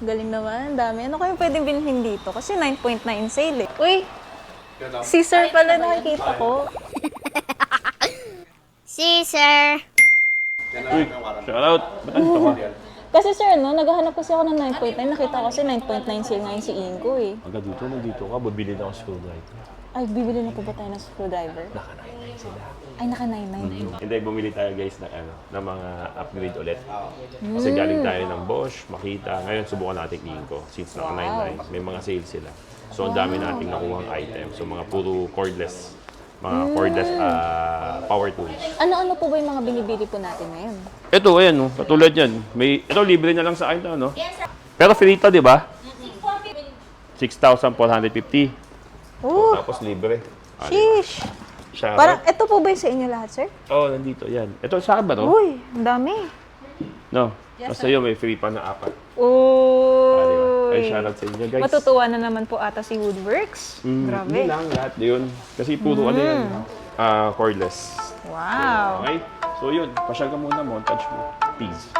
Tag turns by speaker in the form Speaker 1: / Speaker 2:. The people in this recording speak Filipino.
Speaker 1: galing naman. Dami. Ano kayong pwedeng bilhin dito? Kasi 9.9 sale eh. Uy! Si Sir pala nakikita ko.
Speaker 2: Caesar!
Speaker 3: Uy, shoutout. Ba't andito ka?
Speaker 1: Kasi sir, no, naghahanap kasi ako ng 9.9. Nakita ko kasi 9.9 sale ngayon si Ingo eh.
Speaker 3: Agad dito, nandito ka. Bibili na ako screwdriver.
Speaker 1: Ay, bibili na po ba tayo ng screwdriver?
Speaker 3: Naka-9 sila.
Speaker 1: Ay, naka 99.
Speaker 3: Hindi, bumili tayo guys ng mga upgrade ulit. Kasi galing tayo ng Bosch, Makita. Ngayon, subukan natin Inco. Since naka-99, may mga sales sila. So, ang dami nating nakuhang items. So, mga puro cordless. Mga cordless power tools.
Speaker 1: Ano-ano po ba yung mga binibili po natin ngayon?
Speaker 3: Ito, ayan, no, katulad yan. Ito, libre na lang sa akin to, no? Pero finito, di ba? 6,450.
Speaker 1: Oh,
Speaker 3: Tapos libre.
Speaker 1: sheesh!
Speaker 3: Shoutout.
Speaker 1: Parang, ito po ba yung sa inyo lahat, sir?
Speaker 3: Oo, nandito, yan. Ito, sa akin ba to?
Speaker 1: Uy, ang dami.
Speaker 3: No. Basta yun, may free pa na 4.
Speaker 1: Uy!
Speaker 3: Ay, shoutout sa inyo, guys.
Speaker 1: Matutuwa na naman po ata si Woodworks. Grabe.
Speaker 3: Yun lang, lahat yun. Kasi puro ano yun, cordless.
Speaker 1: Wow!
Speaker 3: Okay? So yun, pasyal ka muna, montage mo. Peace.